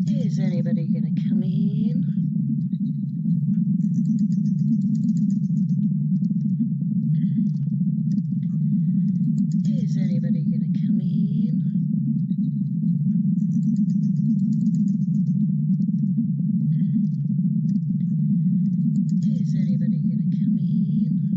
Is anybody gonna come in? Is anybody gonna come in? Is anybody gonna come in?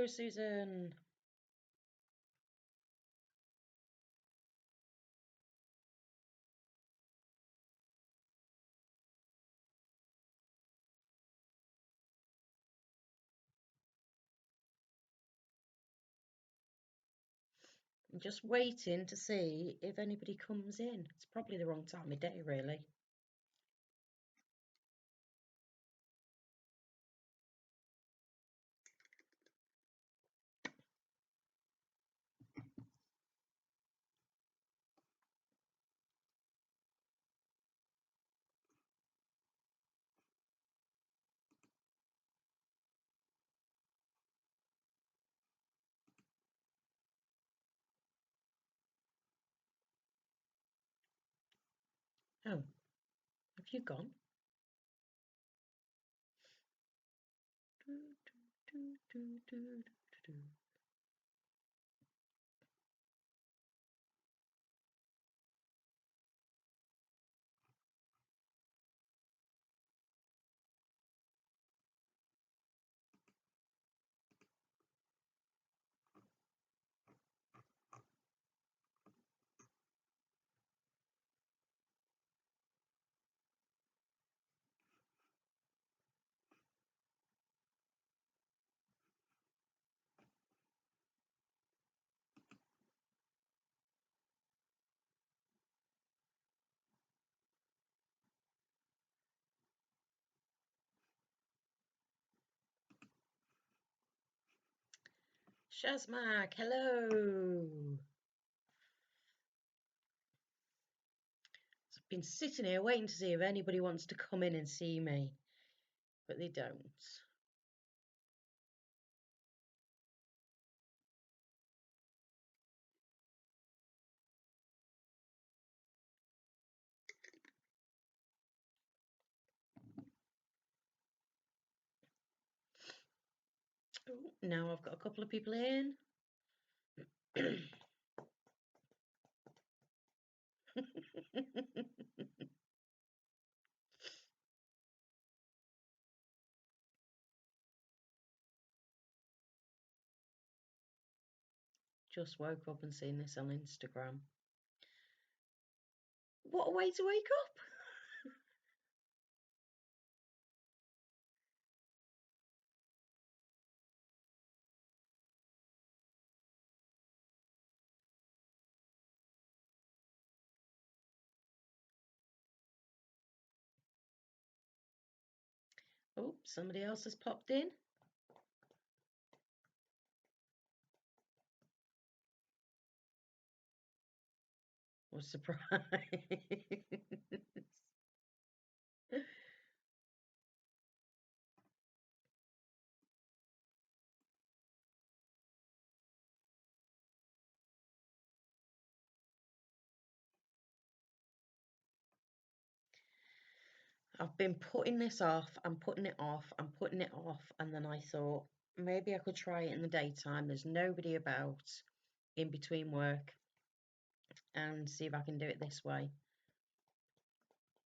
Hello, Susan. I'm just waiting to see if anybody comes in. It's probably the wrong time of day, really. Oh, have you gone? Shazmak, hello. I've been sitting here waiting to see if anybody wants to come in and see me, but they don't. Oh, now I've got a couple of people in. Just woke up and seen this on Instagram. What a way to wake up! Oh, somebody else has popped in. Was surprised. I've been putting this off, I'm putting it off, I'm putting it off, and then I thought maybe I could try it in the daytime. There's nobody about in between work, and see if I can do it this way.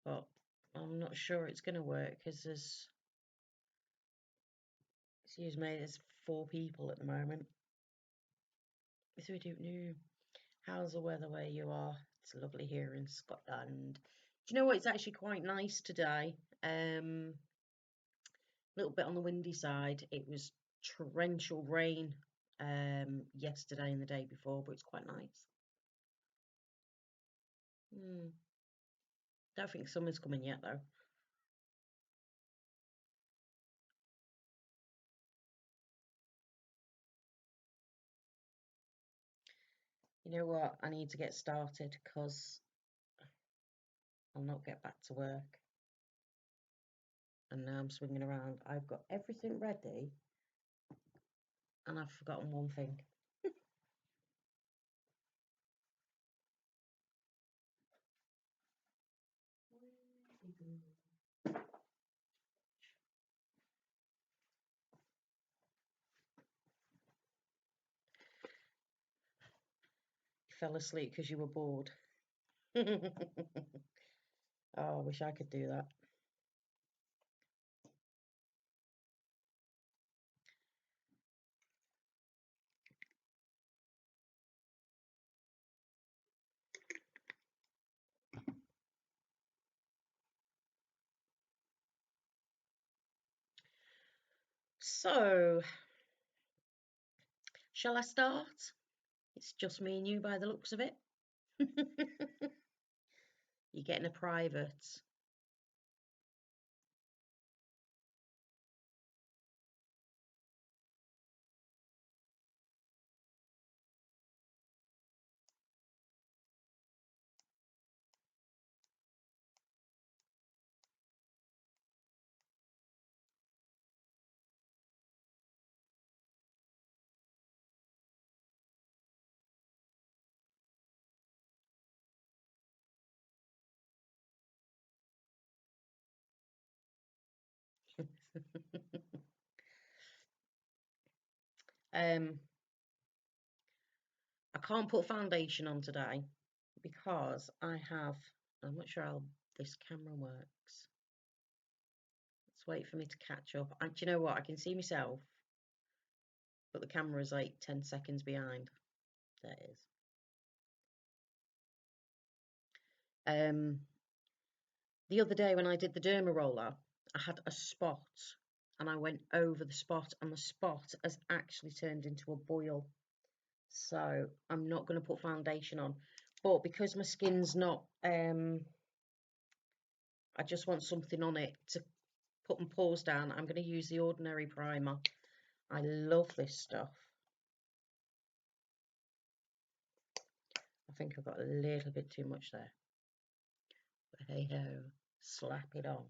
But I'm not sure it's going to work because excuse me, there's 4 people at the moment. So we don't know. How's the weather where you are? It's lovely here in Scotland. Do you know what? It's actually quite nice today. A little bit on the windy side. It was torrential rain yesterday and the day before, but it's quite nice. Don't think summer's coming yet though. You know what? I need to get started because I'll not get back to work. And now I'm swinging around. I've got everything ready and I've forgotten one thing. You fell asleep because you were bored. Oh, I wish I could do that. So, shall I start? It's just me and you by the looks of it. You're getting a private. I can't put foundation on today because I'm not sure how this camera works. Let's wait for me to catch up. And do you know what? I can see myself, but the camera is like 10 seconds behind. There it is. The other day when I did the derma roller, I had a spot and I went over the spot and the spot has actually turned into a boil. So I'm not going to put foundation on. But because my skin's not, I just want something on it to put my pores down. I'm going to use the Ordinary primer. I love this stuff. I think I've got a little bit too much there. But hey ho, slap it on.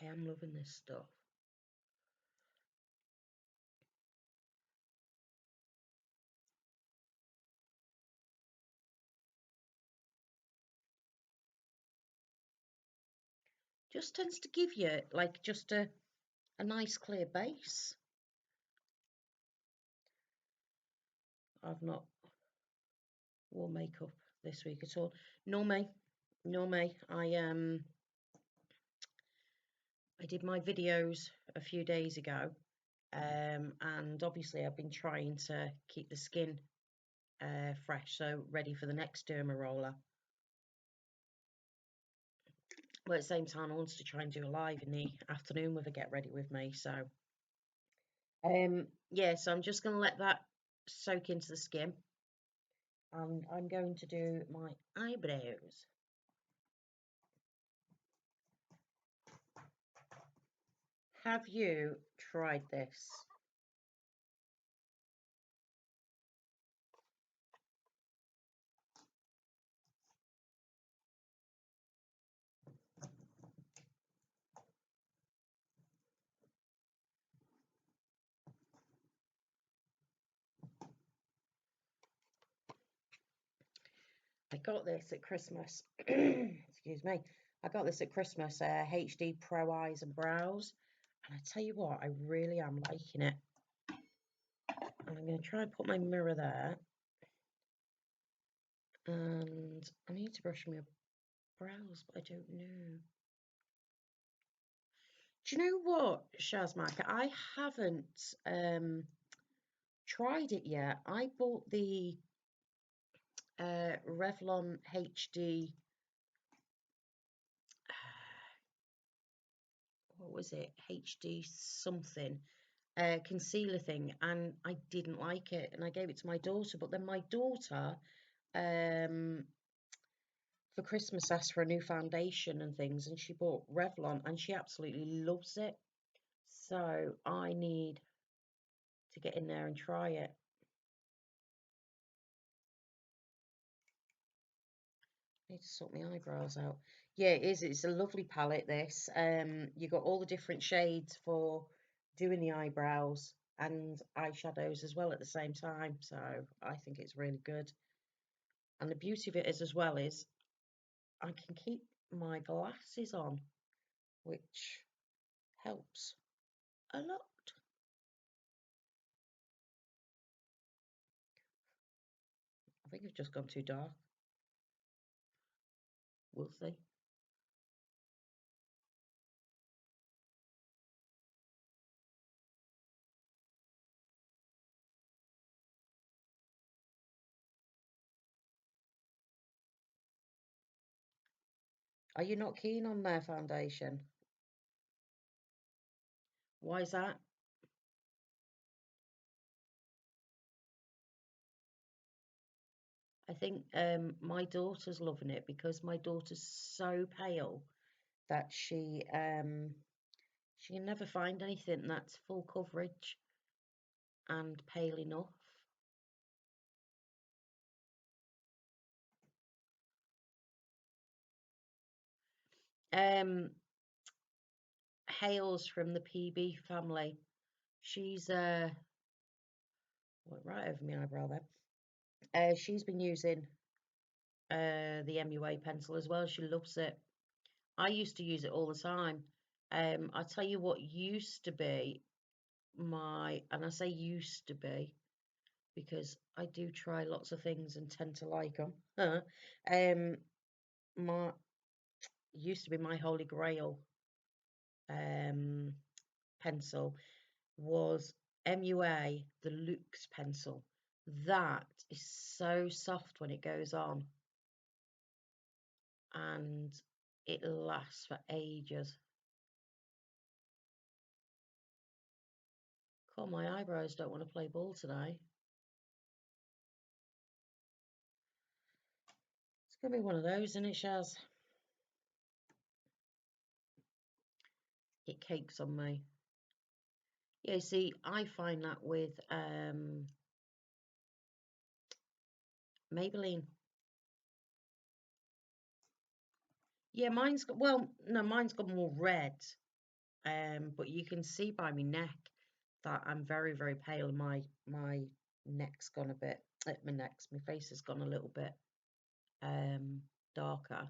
I am loving this stuff. Just tends to give you like just a nice clear base. I've not worn makeup this week at all. Nor me. I did my videos a few days ago, and obviously I've been trying to keep the skin fresh, so ready for the next derma roller. But at the same time, I wanted to try and do a live in the afternoon with a get ready with me. So, yeah, so I'm just going to let that soak into the skin. And I'm going to do my eyebrows. Have you tried this? I got this at Christmas. Excuse me. I got this at Christmas, HD Pro Eyes and Brows. And I tell you what, I really am liking it. And I'm going to try and put my mirror there. And I need to brush my brows, but I don't know. Do you know what, Shazmarka? I haven't tried it yet. I bought the Revlon HD, what was it? HD something concealer thing, and I didn't like it, and I gave it to my daughter. But then my daughter, for Christmas, asked for a new foundation and things, and she bought Revlon, and she absolutely loves it. So I need to get in there and try it. I need to sort my eyebrows out. Yeah, it is. It's a lovely palette, this. You got all the different shades for doing the eyebrows and eyeshadows as well at the same time. So I think it's really good. And the beauty of it is as well is I can keep my glasses on, which helps a lot. I think I've just gone too dark. We'll see. Are you not keen on their foundation? Why is that? I think my daughter's loving it because my daughter's so pale that she can never find anything that's full coverage and pale enough. Um, Hails from the PB family. She's went right over my eyebrow then. She's been using the MUA pencil as well. She loves it. I used to use it all the time. I tell you what used to be and I say used to be because I do try lots of things and tend to like them. My used to be my holy grail pencil was MUA, the Luxe pencil. That is so soft when it goes on and it lasts for ages. God, my eyebrows don't want to play ball today. It's going to be one of those, isn't it, Shaz? It cakes on me. Yeah, see, I find that with Maybelline. Yeah, mine's got, well, no, mine's got more red. But you can see by my neck that I'm very, very pale. My neck's gone a bit, my face has gone a little bit darker.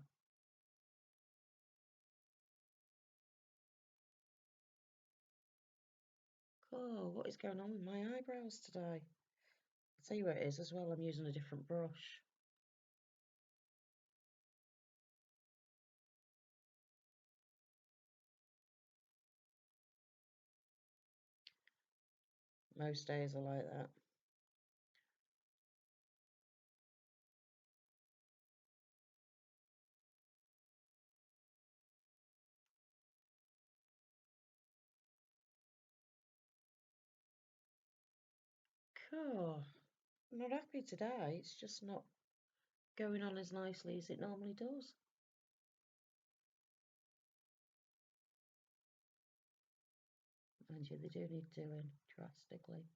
Oh, what is going on with my eyebrows today? I'll tell you what it is as well. I'm using a different brush. Most days are like that. Cool. I'm not happy today. It's just not going on as nicely as it normally does. And yeah, they do need doing drastically.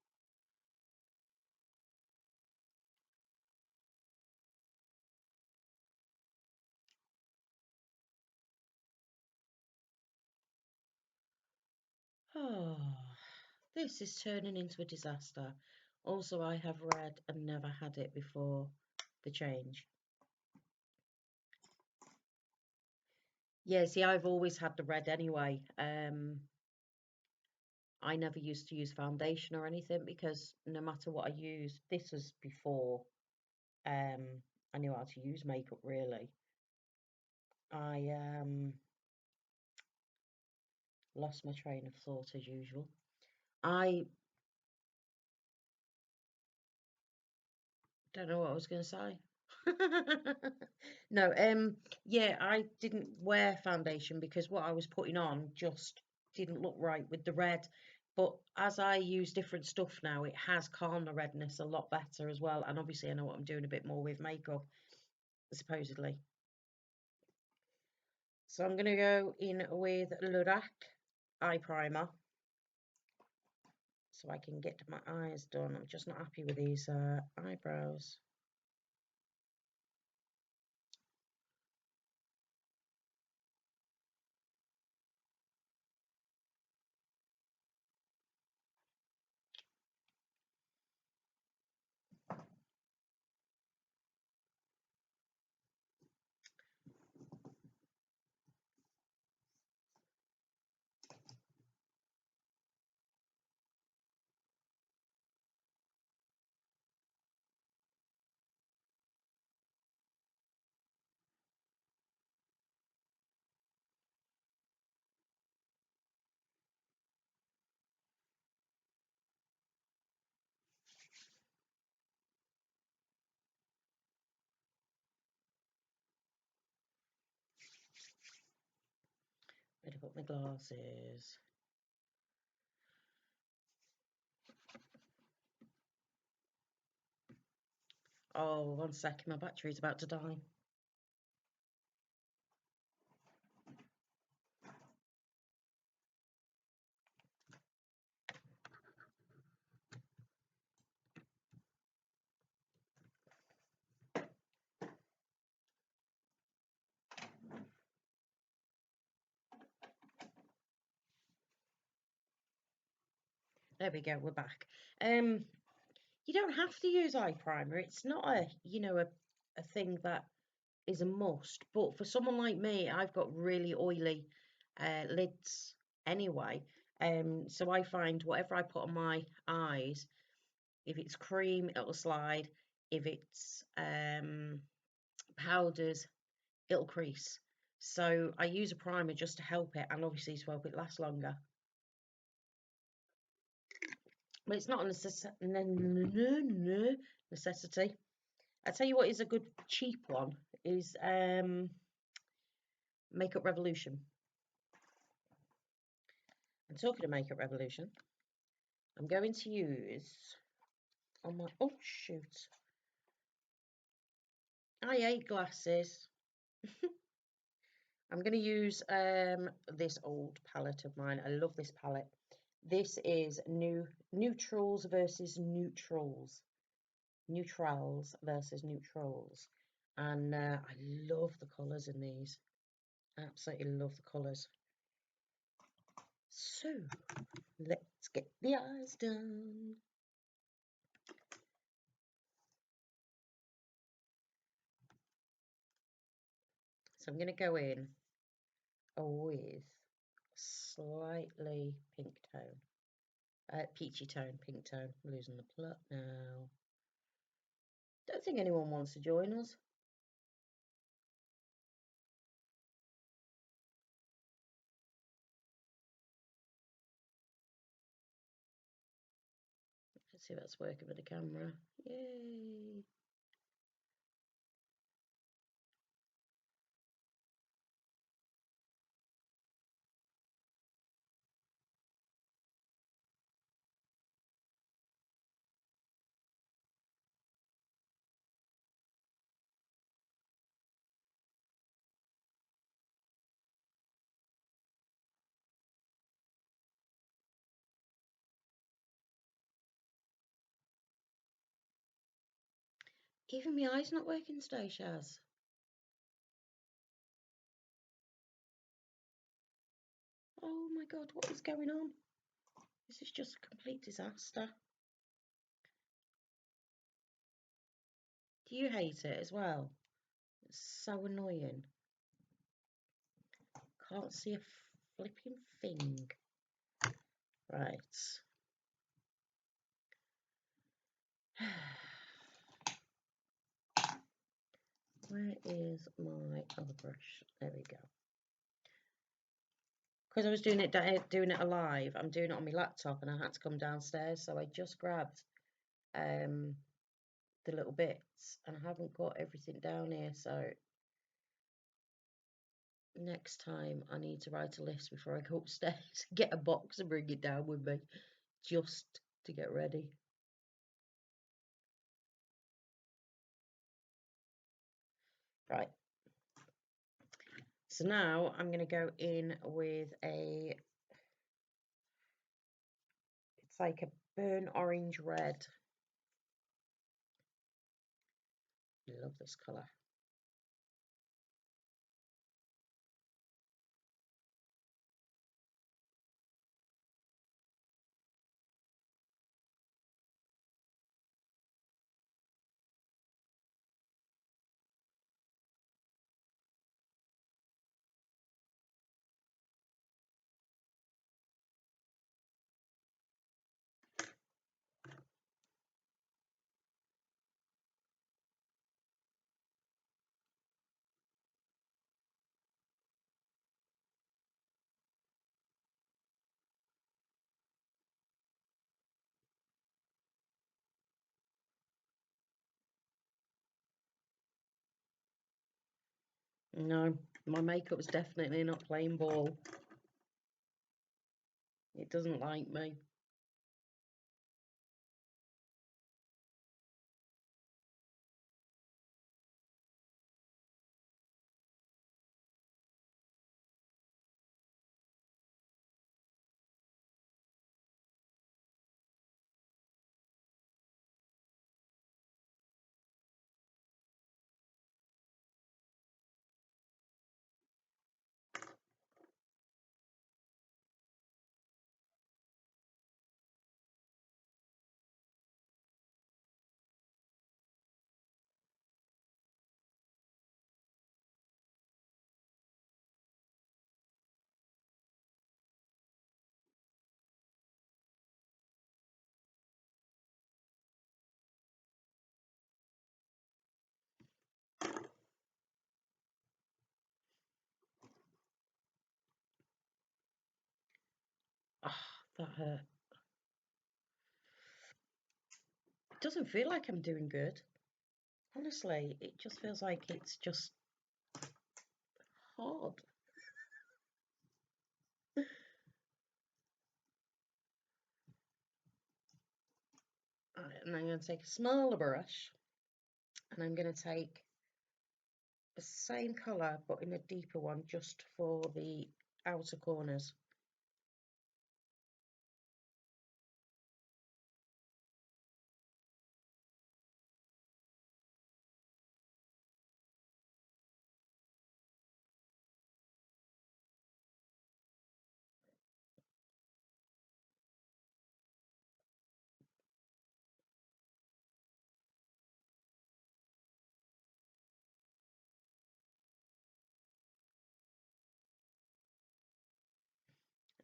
Oh, this is turning into a disaster. Also, I have read and never had it before the change. Yeah, see, I've always had the red anyway. I never used to use foundation or anything because no matter what I used, this was before I knew how to use makeup really. I lost my train of thought as usual. I don't know what I was going to say. No, yeah, I didn't wear foundation because what I was putting on just didn't look right with the red. But as I use different stuff now, it has calmed the redness a lot better as well. And obviously, I know what I'm doing a bit more with makeup, supposedly. So I'm going to go in with Lorac eye primer so I can get my eyes done. I'm just not happy with these eyebrows. Where to put my glasses? Oh, 1 second, my battery's about to die. There we go, we're back. You don't have to use eye primer. It's not a thing that is a must. But for someone like me, I've got really oily lids anyway. So I find whatever I put on my eyes, if it's cream, it'll slide. If it's powders, it'll crease. So I use a primer just to help it, and obviously to help it last longer. But it's not a necessity. I tell you what is a good cheap one is Makeup Revolution. And talking of Makeup Revolution, I'm going to use on my I hate glasses. I'm going to use this old palette of mine. I love this palette. This is Neutrals versus Neutrals. Neutrals versus Neutrals. And I love the colours in these. Absolutely love the colours. So, let's get the eyes done. So I'm going to go in with slightly pink tone. Peachy tone, pink tone. I'm losing the plot now. Don't think anyone wants to join us. Let's see if that's working with the camera. Yay! Even my eye's not working today, Shaz. Oh my god, what is going on? This is just a complete disaster. Do you hate it as well? It's so annoying. Can't see a flipping thing. Right. Where is my other brush? There we go. Because I was doing it alive, I'm doing it on my laptop, and I had to come downstairs, so I just grabbed the little bits, and I haven't got everything down here. So next time I need to write a list before I go upstairs, get a box and bring it down with me, just to get ready. Right. So now I'm going to go in with it's like a burnt orange red. Love this colour. No, my makeup's definitely not playing ball. It doesn't like me. Ah, that hurt. It doesn't feel like I'm doing good. Honestly, it just feels like it's just hard. And I'm going to take a smaller brush, and I'm going to take the same colour but in a deeper one just for the outer corners.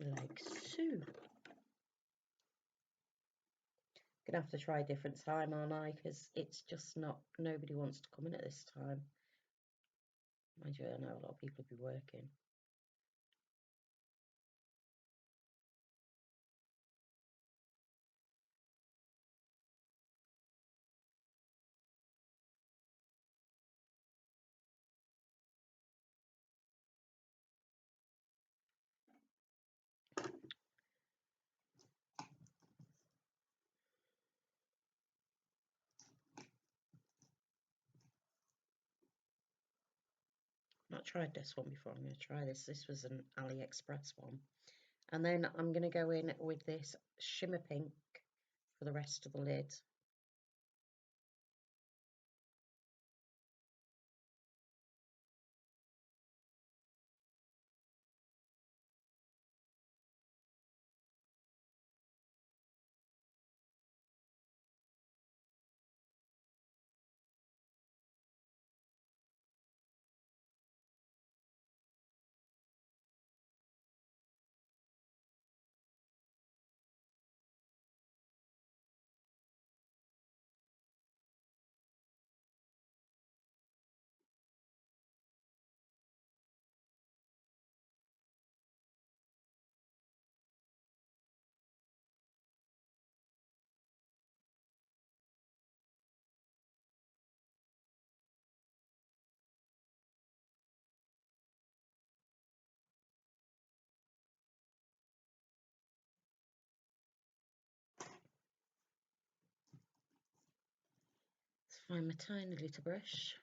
Like so. Gonna have to try a different time, aren't I? Because it's just not, nobody wants to come in at this time. Mind you, I know a lot of people will be working. Not tried this one before. I'm going to try this. This was an AliExpress one. And then I'm going to go in with this shimmer pink for the rest of the lid. Let's find my tiny little brush.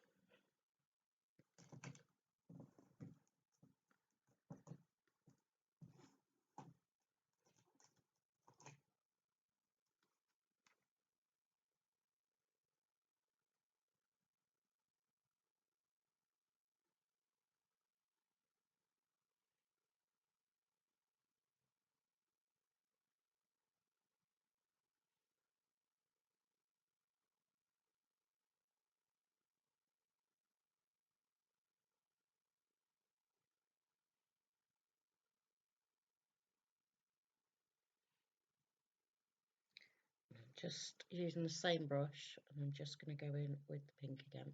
Just using the same brush, and I'm just going to go in with the pink again.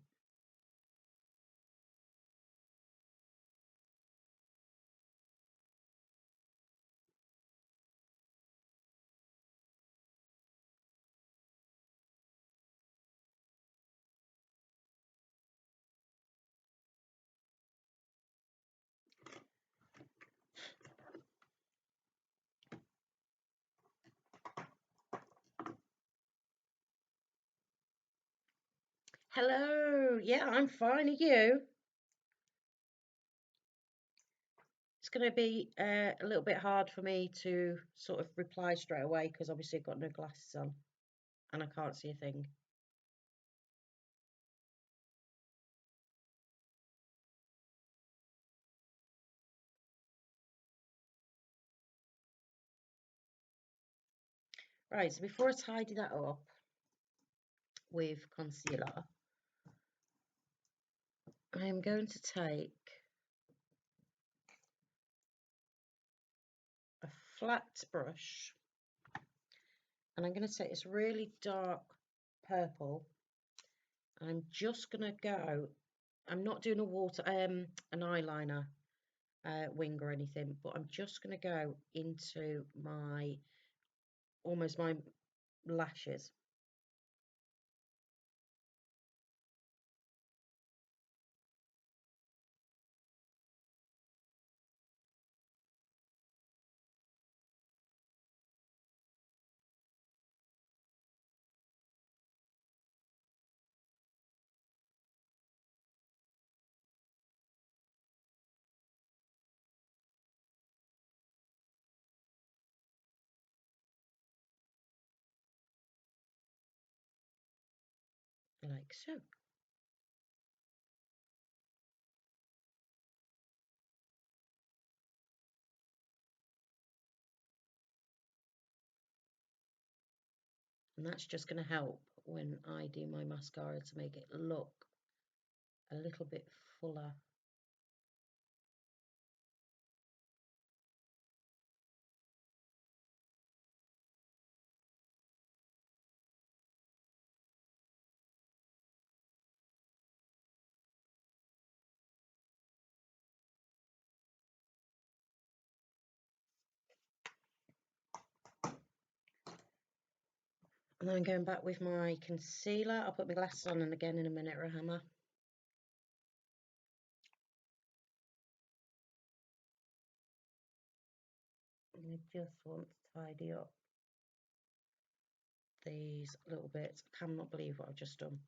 Hello. Yeah, I'm fine. Are you? It's going to be a little bit hard for me to sort of reply straight away because obviously I've got no glasses on and I can't see a thing. Right, so before I tidy that up with concealer, I am going to take a flat brush and I'm going to take this really dark purple. I'm just going to go, I'm not doing an eyeliner wing or anything, but I'm just going to go into almost my lashes. Like so. And that's just going to help when I do my mascara to make it look a little bit fuller. And then I'm going back with my concealer. I'll put my glasses on and again in a minute, Rahama. I just want to tidy up these little bits. I cannot believe what I've just done.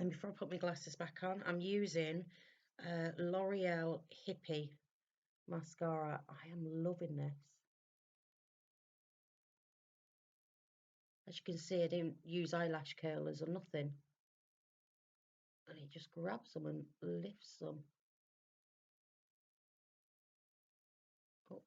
And before I put my glasses back on, I'm using L'Oreal Hippie mascara. I am loving this. As you can see, I didn't use eyelash curlers or nothing. And it just grabs them and lifts them. Oh.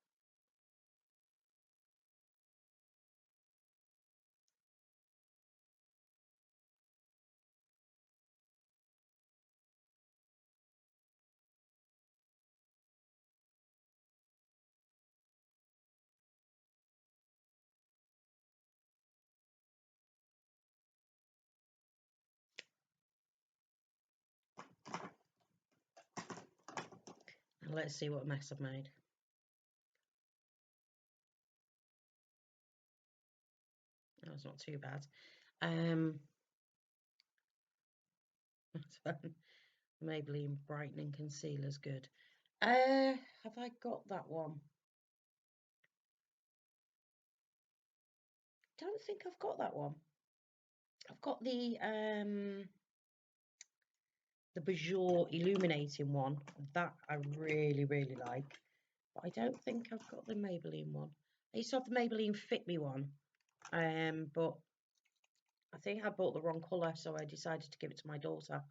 And let's see what mess I've made. That was not too bad. Maybelline Brightening Concealer's good. Have I got that one? Don't think I've got that one. I've got the Bajor Illuminating one. That I really, really like. But I don't think I've got the Maybelline one. I used to have the Maybelline Fit Me one. But I think I bought the wrong colour, so I decided to give it to my daughter.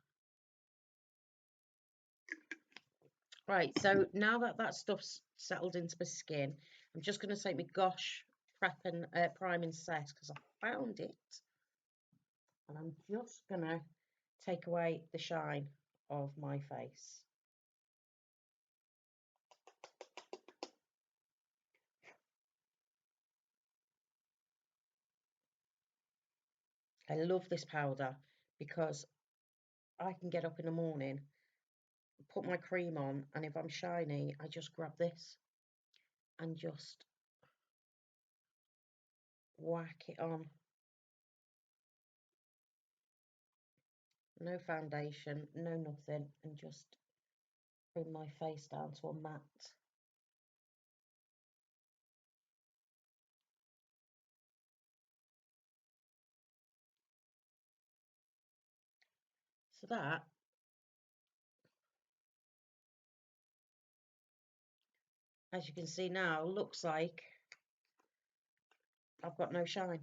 Right, so now that that stuff's settled into my skin, I'm just going to take my Gosh priming set because I found it, and I'm just gonna take away the shine of my face. I love this powder because I can get up in the morning, put my cream on, and if I'm shiny, I just grab this and just whack it on. No foundation, no nothing, and just bring my face down to a matte. So that, as you can see now, looks like I've got no shine.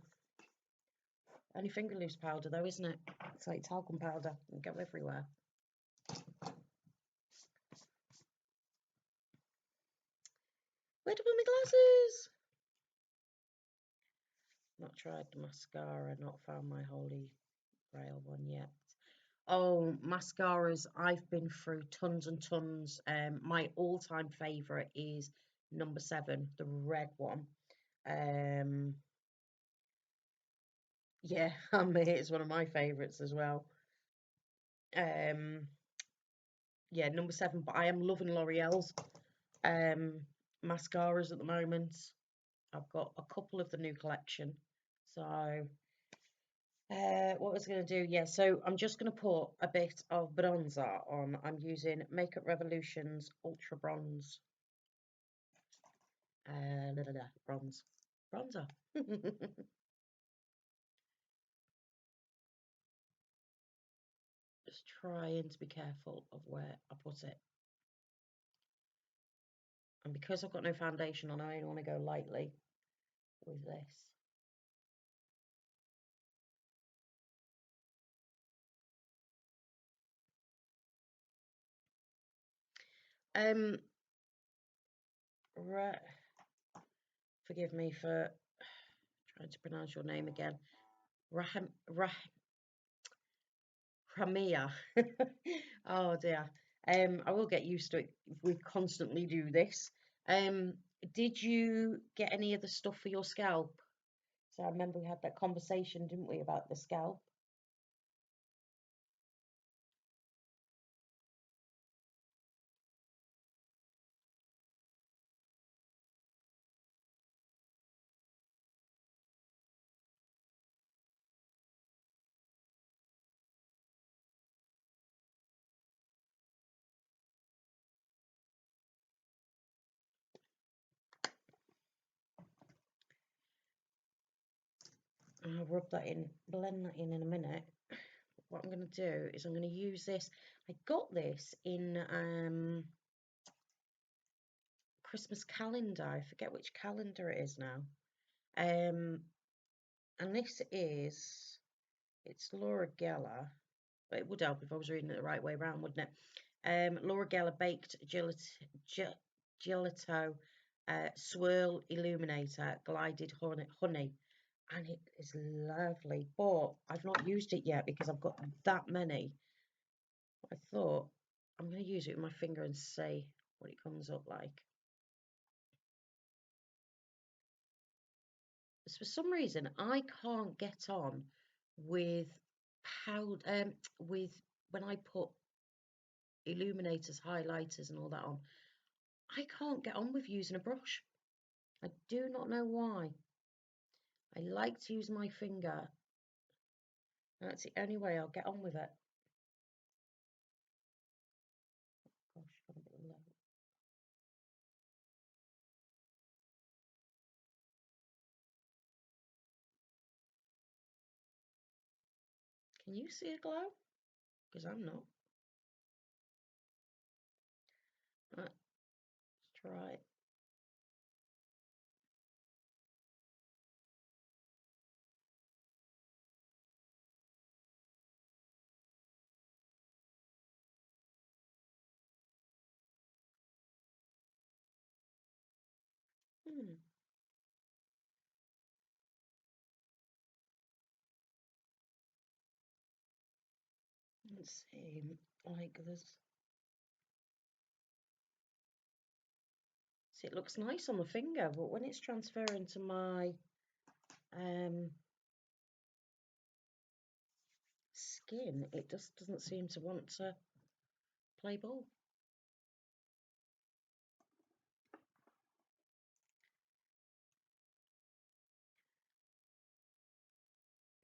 Only finger loose powder though, isn't it? It's like talcum powder and go everywhere. Where to put my glasses? Not tried the mascara, not found my holy grail one yet. Oh, mascaras, I've been through tons and tons. My all-time favourite is number 7, the red one. Yeah, it's one of my favourites as well. Yeah, number 7, but I am loving L'Oreal's mascaras at the moment. I've got a couple of the new collection. So, what was I going to do? Yeah, so I'm just going to put a bit of bronzer on. I'm using Makeup Revolution's Ultra Bronze. Bronze. Bronzer. Just trying to be careful of where I put it. And because I've got no foundation on, I only want to go lightly with this. Forgive me for trying to pronounce your name again. Ramia. Oh dear. I will get used to it if we constantly do this. Um, did you get any of the stuff for your scalp? So I remember we had that conversation, didn't we, about the scalp? I'll rub that in, blend that in a minute. What I'm going to do is I'm going to use this. I got this in Christmas calendar. I forget which calendar it is now. And this is, it's Laura Geller. But it would help if I was reading it the right way around, wouldn't it? Laura Geller Baked Gelato Swirl Illuminator Glided Honey. And it is lovely, but I've not used it yet because I've got that many. I thought I'm going to use it with my finger and see what it comes up like. For some reason, I can't get on with powder, with when I put illuminators, highlighters and all that on. I can't get on with using a brush. I do not know why. I like to use my finger. That's the only way I'll get on with it. Gosh, got a bit low. Can you see a glow? Because I'm not. Right, let's try it. can't seem like there's... See, it looks nice on the finger, but when it's transferring to my skin, it just doesn't seem to want to play ball.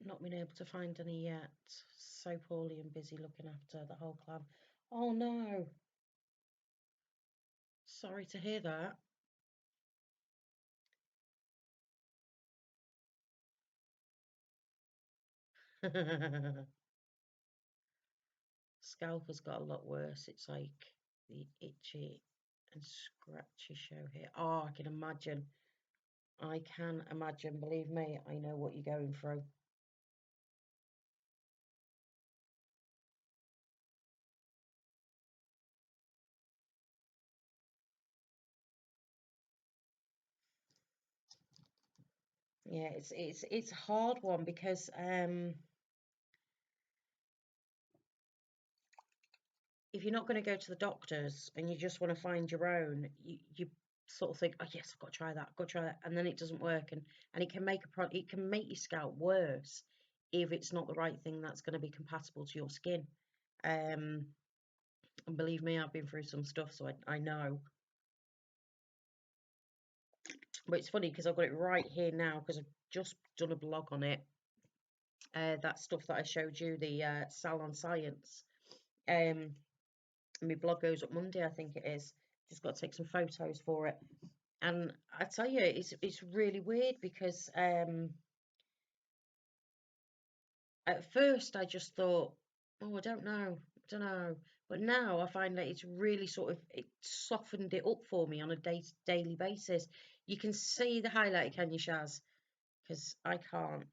Not been able to find any yet. So poorly and busy looking after the whole clan. Oh no. Sorry to hear that. Scalp has got a lot worse. It's like the itchy and scratchy show here. Oh, I can imagine. I can imagine. Believe me, I know what you're going through. Yeah, it's a hard one because if you're not going to go to the doctors and you just want to find your own, you sort of think, oh yes, I've got to try that, I've got to try that, and then it doesn't work, and it can make it can make your scalp worse if it's not the right thing that's going to be compatible to your skin. And believe me, I've been through some stuff, so I know. But it's funny because I've got it right here now because I've just done a blog on it. That stuff that I showed you, the Salon Science. Um, my blog goes up Monday, I think it is. Just got to take some photos for it. And I tell you, it's really weird because at first I just thought, oh, I don't know. But now I find that it's really sort of it softened it up for me on a daily basis. You can see the highlighter, can you, Shaz? Because I can't.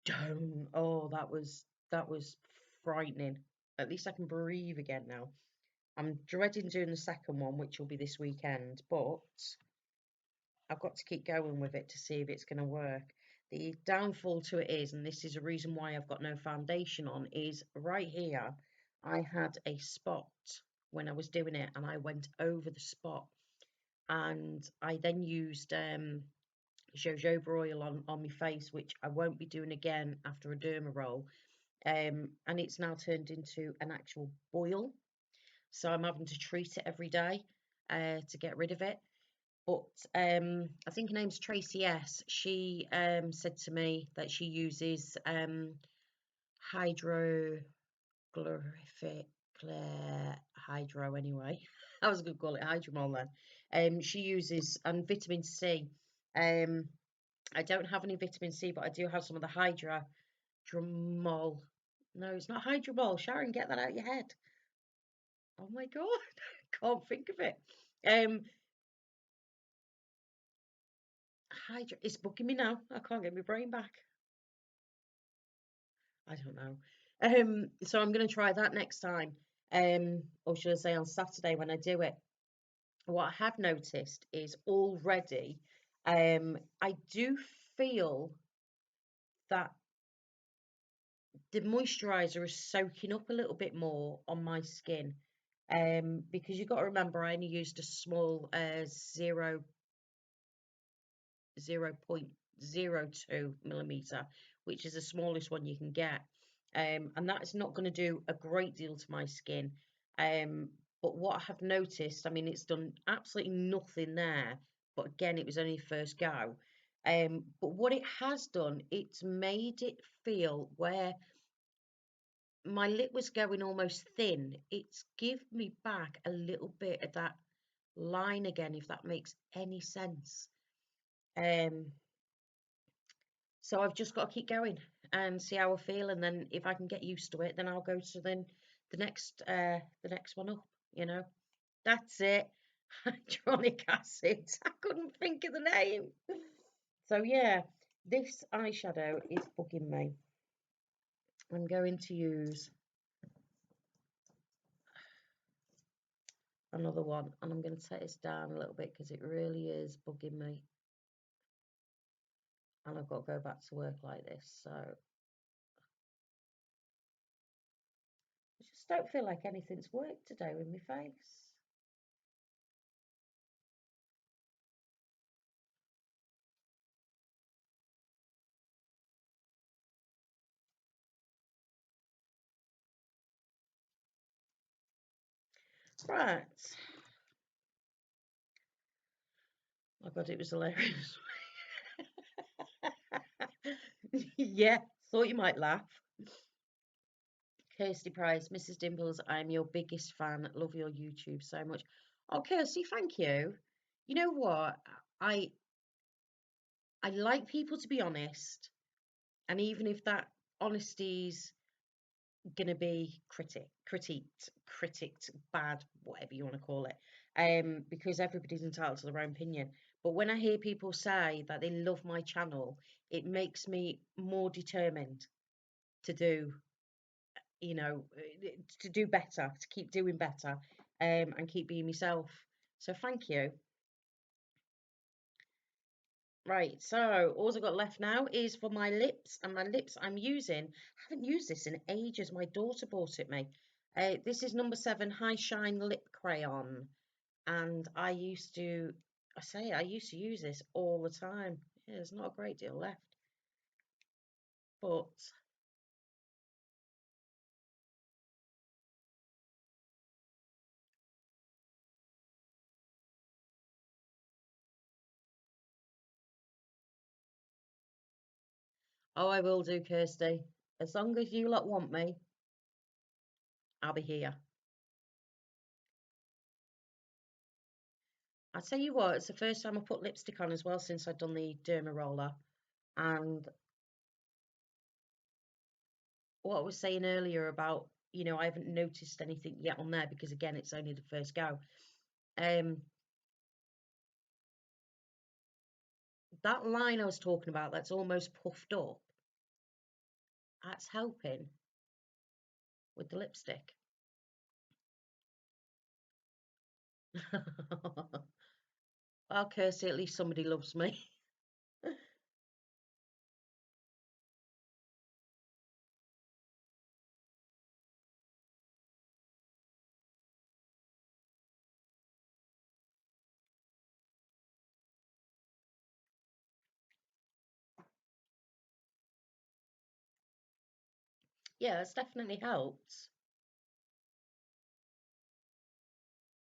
Don't. Oh, that was frightening. At least I can breathe again now. I'm dreading doing the second one, which will be this weekend, but I've got to keep going with it to see if it's going to work. The downfall to it is, and this is a reason why I've got no foundation on, is right here. I had a spot when I was doing it, and I went over the spot, and I then used jojoba oil on my face, which I won't be doing again after a derma roll. And it's now turned into an actual boil, so I'm having to treat it every day to get rid of it. But I think her name's Tracy S. She said to me that she uses hydroglyphic hydro anyway. I was going to call it hydromol then. She uses and vitamin C. I don't have any vitamin C, but I do have some of the hydromol. No, it's not hydromol. Sharon, get that out of your head. Oh my god, can't think of it. Um, Hydra. It's bugging me now. I can't get my brain back. I don't know. So I'm going to try that next time. Or should I say on Saturday when I do it. What I have noticed is already, I do feel that the moisturizer is soaking up a little bit more on my skin. Because you've got to remember, I only used a small 0.02 millimeter, which is the smallest one you can get. And that's not going to do a great deal to my skin. But what I have noticed, I mean, it's done absolutely nothing there. But again, it was only first go. But what it has done, it's made it feel where my lip was going almost thin. It's give me back a little bit of that line again, if that makes any sense. Um, So I've just got to keep going and see how I feel, and then if I can get used to it, then I'll go to the next one up. You know, that's it. Hyaluronic acid. I couldn't think of the name. So yeah, this eyeshadow is bugging me. I'm going to use another one, and I'm going to take this down a little bit because it really is bugging me, and I've got to go back to work like this. So don't feel like anything's worked today with my face. Right. Oh God, it was hilarious. Yeah, thought you might laugh. Kirsty Price, Mrs. Dimples, I'm your biggest fan. Love your YouTube so much. Oh, Kirsty, thank you. You know what? I I like people to be honest, and even if that honesty's gonna be critiqued, bad, whatever you want to call it, because everybody's entitled to their own opinion. But when I hear people say that they love my channel, it makes me more determined to do, you know, to do better, to keep doing better, and keep being myself. So thank you. Right, so all I've got left now is for my lips, and my lips I'm using, I haven't used this in ages. My daughter bought it me. This is number 7 High Shine Lip Crayon, and I used to use this all the time. Yeah, there's not a great deal left, but oh, I will do, Kirsty. As long as you lot want me, I'll be here. I tell you what, it's the first time I put lipstick on as well since I'd done the derma roller. And what I was saying earlier about, I haven't noticed anything yet on there because again, it's only the first go. Um, that line I was talking about, that's almost puffed up, that's helping with the lipstick. Well, Kirsty, at least somebody loves me. Yeah, it's definitely helped.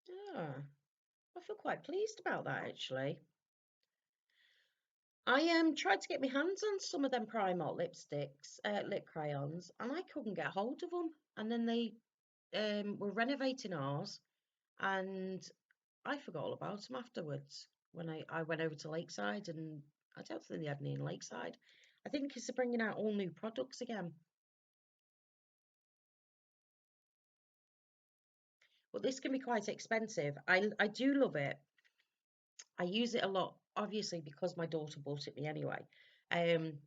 Yeah, I feel quite pleased about that actually. I tried to get my hands on some of them Primark lipsticks, lip crayons, and I couldn't get hold of them. And then they were renovating ours, and I forgot all about them afterwards when I went over to Lakeside, and I don't think they had any in Lakeside. I think because they're bringing out all new products again. But this can be quite expensive. I do love it. I use it a lot, obviously, because my daughter bought it me anyway. Um,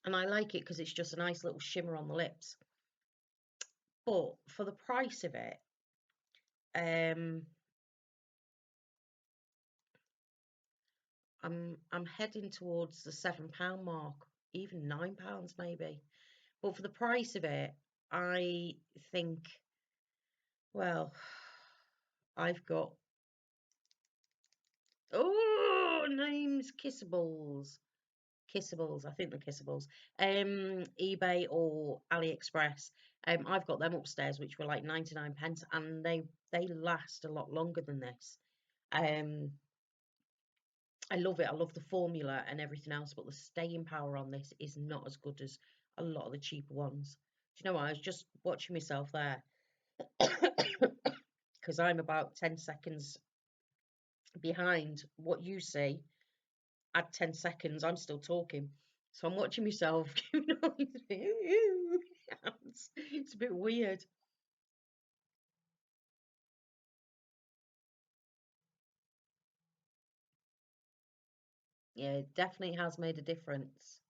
and I like it because it's just a nice little shimmer on the lips. But for the price of it, um, I'm heading towards the £7 mark, even £9 maybe. But for the price of it, I think, well, I've got, oh, names, Kissables, I think they're Kissables, eBay or AliExpress. I've got them upstairs, which were like 99 pence, and they last a lot longer than this. Um, I love it. I love the formula and everything else, but the staying power on this is not as good as a lot of the cheaper ones. Do you know what? I was just watching myself there because I'm about 10 seconds behind what you see. Add 10 seconds, I'm still talking. So I'm watching myself giving all these it's a bit weird. Yeah, it definitely has made a difference.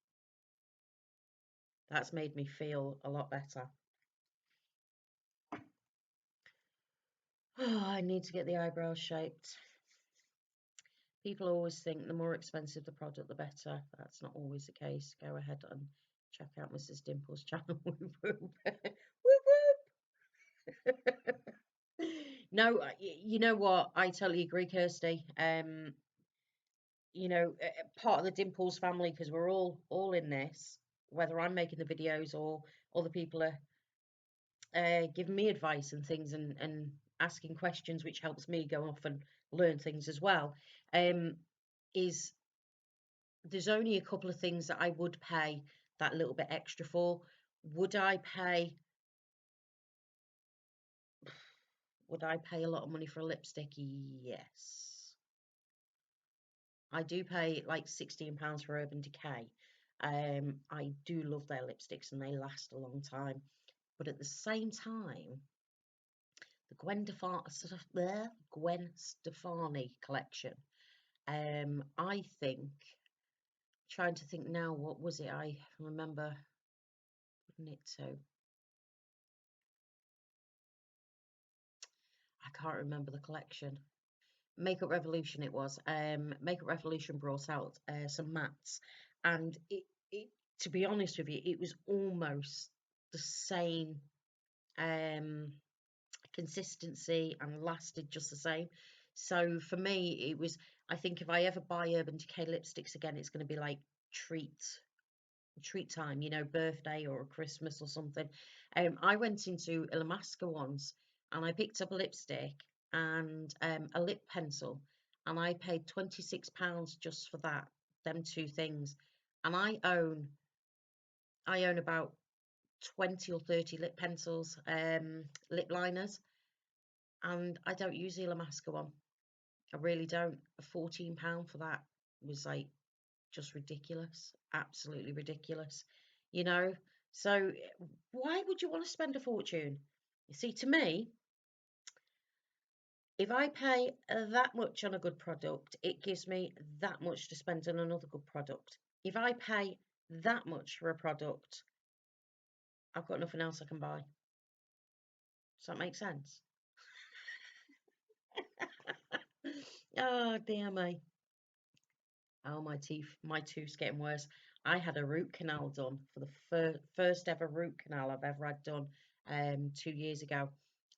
That's made me feel a lot better. Oh, I need to get the eyebrows shaped. People always think the more expensive the product, the better. That's not always the case. Go ahead and check out Mrs. Dimples' channel. Whoop, whoop. Whoop, whoop. No, you know what? I totally agree, Kirsty. Part of the Dimples family, because we're all in this, whether I'm making the videos or other people are giving me advice and things and asking questions, which helps me go off and learn things as well. Is there's only a couple of things that I would pay that little bit extra for. Would I pay would I pay a lot of money for a lipstick? Yes. I do pay like £16 for Urban Decay. I do love their lipsticks and they last a long time. But at the same time, the Gwen Stefani collection, I think, trying to think now, what was it I remember putting it to? I can't remember the collection. Makeup Revolution it was. Makeup Revolution brought out some mattes, and it to be honest with you, it was almost the same um, consistency and lasted just the same. So for me, it was. I think if I ever buy Urban Decay lipsticks again, it's going to be like treat time, birthday or a Christmas or something. I went into Illamasqua once and I picked up a lipstick and a lip pencil, and I paid £26 just for them two things. And I own about 20 or 30 lip pencils, lip liners, and I don't use the Illamasqua one. I really don't. £14 for that was like just ridiculous, absolutely ridiculous, you know. So why would you want to spend a fortune? You see, to me, if I pay that much on a good product, it gives me that much to spend on another good product. If I pay that much for a product, I've got nothing else I can buy. Does that make sense? Oh dear me. Oh, my tooth's getting worse. I had a root canal done for the first ever root canal I've ever had done 2 years ago.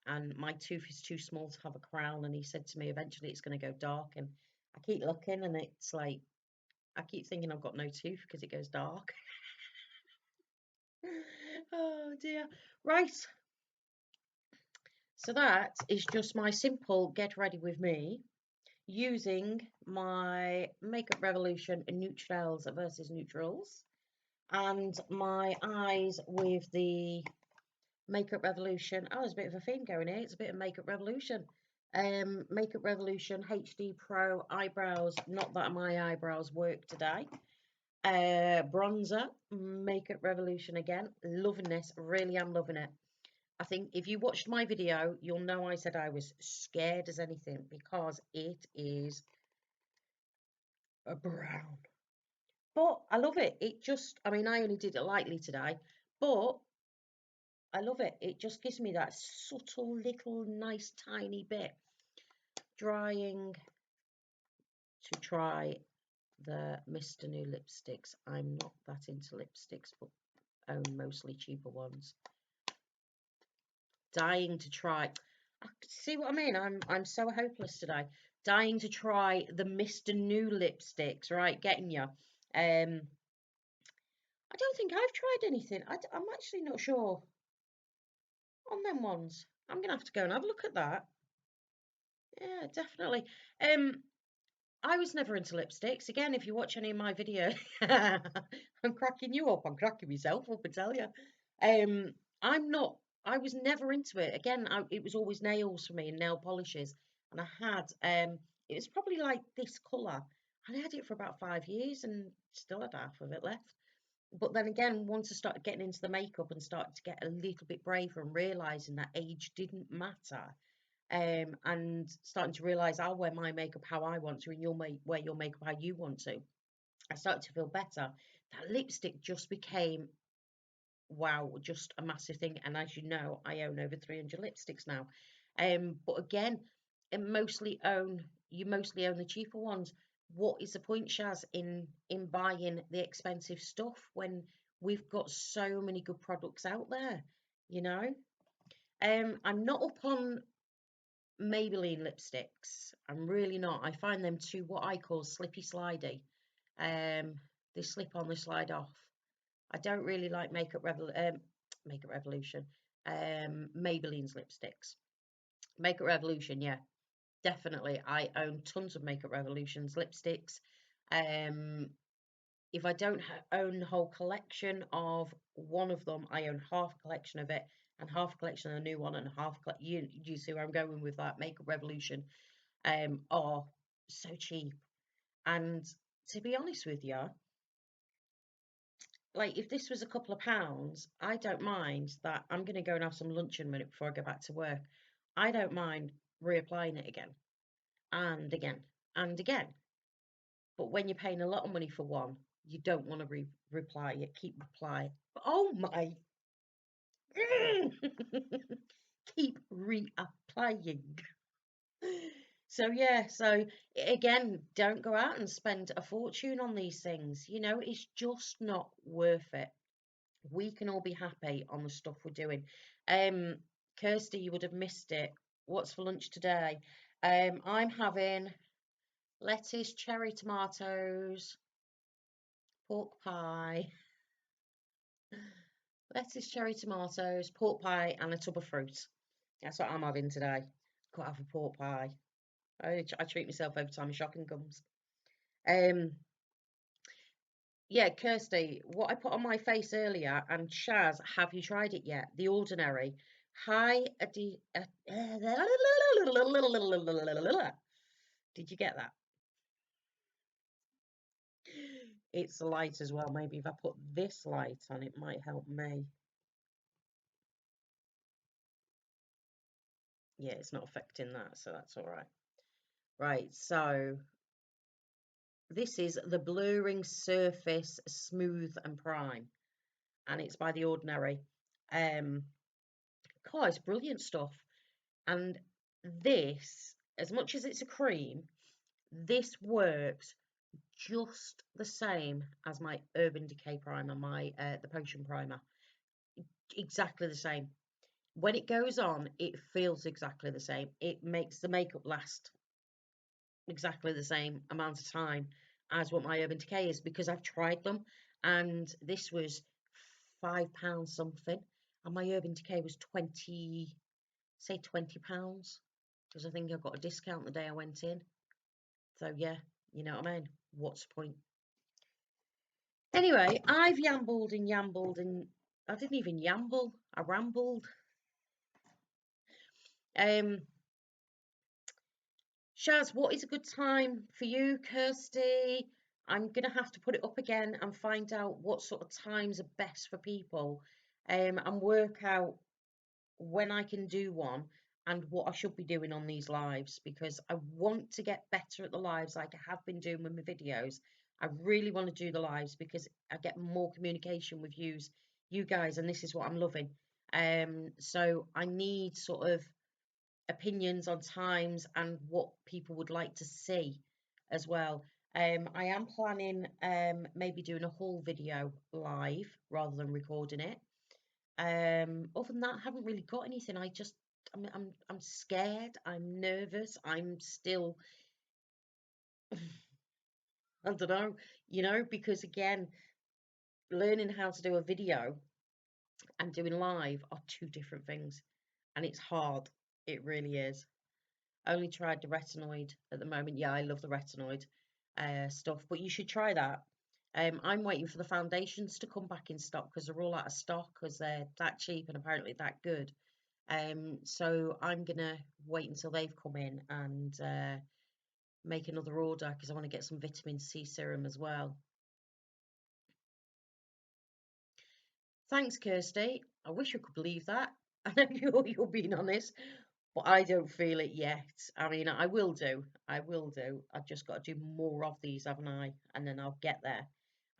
And my tooth is too small to have a crown. And he said to me, eventually it's going to go dark. And I keep looking and it's like, I keep thinking I've got no tooth because it goes dark. Oh dear. Right. So that is just my simple get ready with me using my Makeup Revolution Neutrals versus Neutrals, and my eyes with the Makeup Revolution. Oh, there's a bit of a theme going here. It's a bit of Makeup Revolution. Makeup Revolution HD Pro eyebrows. Not that my eyebrows work today. Bronzer, Makeup Revolution again. Loving this. Really am loving it. I think if you watched my video, you'll know I said I was scared as anything because it is a brown. But I love it. I mean, I only did it lightly today, but I love it. It just gives me that subtle little nice tiny bit. Drying to try the Mr. New lipsticks. I'm not that into lipsticks, but own mostly cheaper ones. Dying to try. See what I mean? I'm so hopeless today. Dying to try the Mr. New lipsticks. Right, getting you. I don't think I've tried anything. I'm actually not sure on them ones. I'm gonna have to go and have a look at that. Yeah, definitely. I was never into lipsticks. Again, if you watch any of my videos, I'm cracking you up. I'm cracking myself up, I tell you. I'm not. I was never into it. Again, it was always nails for me and nail polishes. And I had. It was probably like this colour. And I had it for about 5 years and still had half of it left. But then again, once I started getting into the makeup and started to get a little bit braver and realising that age didn't matter, and starting to realise I'll wear my makeup how I want to and you'll wear your makeup how you want to, I started to feel better. That lipstick just became, wow, just a massive thing. And as you know, I own over 300 lipsticks now. But again, you mostly own the cheaper ones. What is the point, Shaz, in buying the expensive stuff when we've got so many good products out there, you know? I'm not up on Maybelline lipsticks. I'm really not. I find them too what I call slippy slidey. They slip on, they slide off. I don't really like Makeup Revolution. Maybelline's lipsticks. Makeup Revolution, yeah, definitely. I own tons of Makeup Revolution's lipsticks. Um, if I don't own the whole collection of one of them, I own half a collection of it and half a collection of the new one and half. You see where I'm going with that? Makeup Revolution are so cheap. And to be honest with you, like if this was a couple of pounds, I don't mind that. I'm going to go and have some lunch in a minute before I go back to work. I don't mind reapplying it again and again and again. But when you're paying a lot of money for one, you don't want to reply it. Keep reply. Oh my! Keep reapplying. So yeah, so again, don't go out and spend a fortune on these things. You know, it's just not worth it. We can all be happy on the stuff we're doing. Um, Kirsty, you would have missed it. What's for lunch today? I'm having lettuce, cherry tomatoes, pork pie, lettuce, cherry tomatoes, pork pie, and a tub of fruit. That's what I'm having today. Got to have a pork pie. I treat myself every time a shopping comes. Um, yeah, Kirsty, what I put on my face earlier, and Shaz, have you tried it yet? The Ordinary. Hi, did you get that? It's light as well. Maybe if I put this light on, it might help me. Yeah, it's not affecting that, so that's all right. Right, so this is the Blurring Surface Smooth and Prime, and it's by The Ordinary. Um, God, it's brilliant stuff. And this, as much as it's a cream, this works just the same as my Urban Decay primer, my the Potion primer. Exactly the same. When it goes on, it feels exactly the same. It makes the makeup last exactly the same amount of time as what my Urban Decay is because I've tried them, and this was £5 something, and my Urban Decay was 20, say £20, because I think I got a discount the day I went in. So yeah, you know what I mean. What's the point? Anyway, I've yambled and yambled, and I didn't even yamble. I rambled. Um, Shaz, what is a good time for you, Kirsty? I'm gonna have to put it up again and find out what sort of times are best for people, and work out when I can do one and what I should be doing on these lives because I want to get better at the lives like I have been doing with my videos. I really want to do the lives because I get more communication with you guys, and this is what I'm loving. So I need sort of opinions on times and what people would like to see as well. I am planning maybe doing a haul video live rather than recording it. Other than that, I haven't really got anything. I'm scared. I'm nervous. I'm still, I don't know, because again, learning how to do a video and doing live are two different things, and it's hard. It really is. Only tried the retinoid at the moment. Yeah, I love the retinoid stuff, but you should try that. I'm waiting for the foundations to come back in stock because they're all out of stock because they're that cheap and apparently that good. So I'm gonna wait until they've come in and make another order because I want to get some vitamin C serum as well. Thanks, Kirsty. I wish I could believe that. I know you're being honest, but I don't feel it yet. I mean, I will do. I will do. I've just got to do more of these, haven't I? And then I'll get there.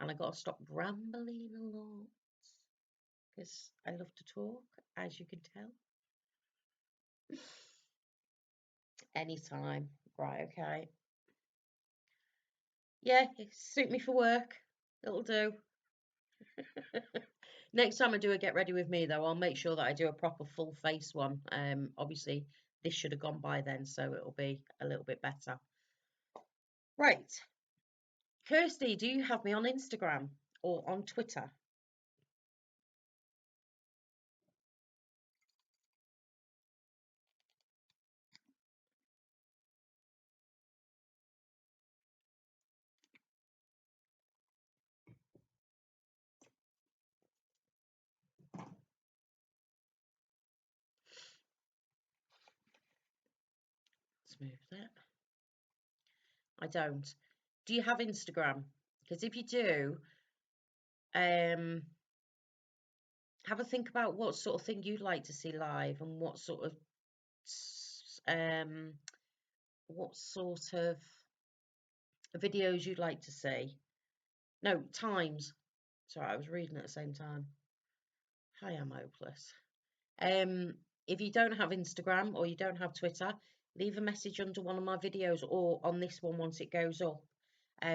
And I got to stop rambling a lot because I love to talk, as you can tell. Anytime. Right, okay. Yeah, suit me for work. It'll do. Next time I do a get ready with me, though, I'll make sure that I do a proper full face one. Obviously, this should have gone by then, so it'll be a little bit better. Right. Kirsty, do you have me on Instagram or on Twitter? Let's move that. I don't. Do you have Instagram? Because if you do, have a think about what sort of thing you'd like to see live and um, what sort of videos you'd like to see. No, times. Sorry, I was reading at the same time. Hi, I'm hopeless. If you don't have Instagram or you don't have Twitter, leave a message under one of my videos or on this one once it goes up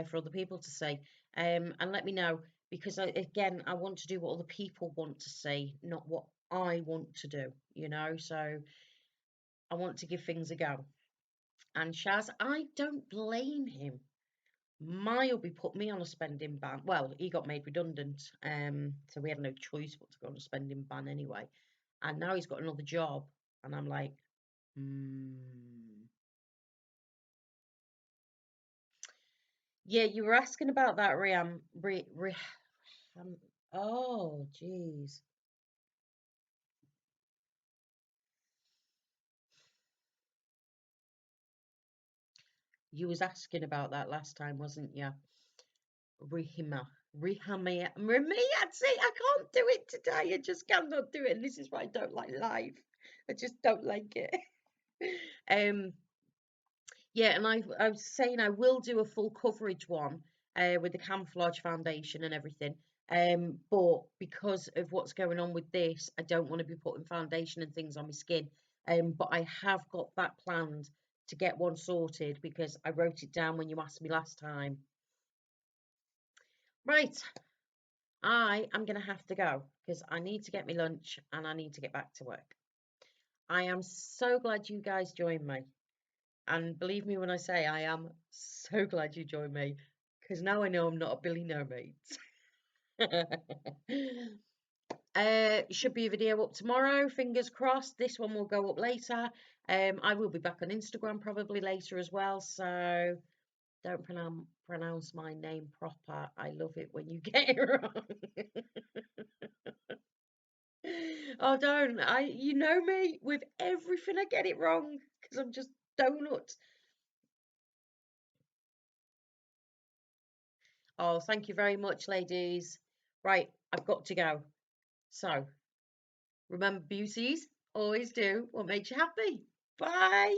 for other people to see. And let me know, because again, I want to do what other people want to see, not what I want to do, you know. So I want to give things a go. And Shaz, I don't blame him. Mileby put me on a spending ban. Well, he got made redundant, so we had no choice but to go on a spending ban anyway. And now he's got another job, and I'm like, yeah, you were asking about that, Riam. Oh, jeez. You was asking about that last time, wasn't you? Rihima. Rihamia. See, I can't do it today. I just cannot do it. And this is why I don't like live. I just don't like it. um, yeah, and I was saying I will do a full coverage one with the camouflage foundation and everything. But because of what's going on with this, I don't want to be putting foundation and things on my skin. But I have got that planned to get one sorted because I wrote it down when you asked me last time. Right, I am going to have to go because I need to get my lunch and I need to get back to work. I am so glad you guys joined me. And believe me when I say I am so glad you joined me, because now I know I'm not a Billy No Mates. Should be a video up tomorrow, fingers crossed. This one will go up later. I will be back on Instagram probably later as well, so don't pronounce my name proper. I love it when you get it wrong. Oh, don't. You know me, with everything I get it wrong, because I'm just donut. Oh, thank you very much, ladies. Right, I've got to go. So, remember, beauties, always do what makes you happy. Bye.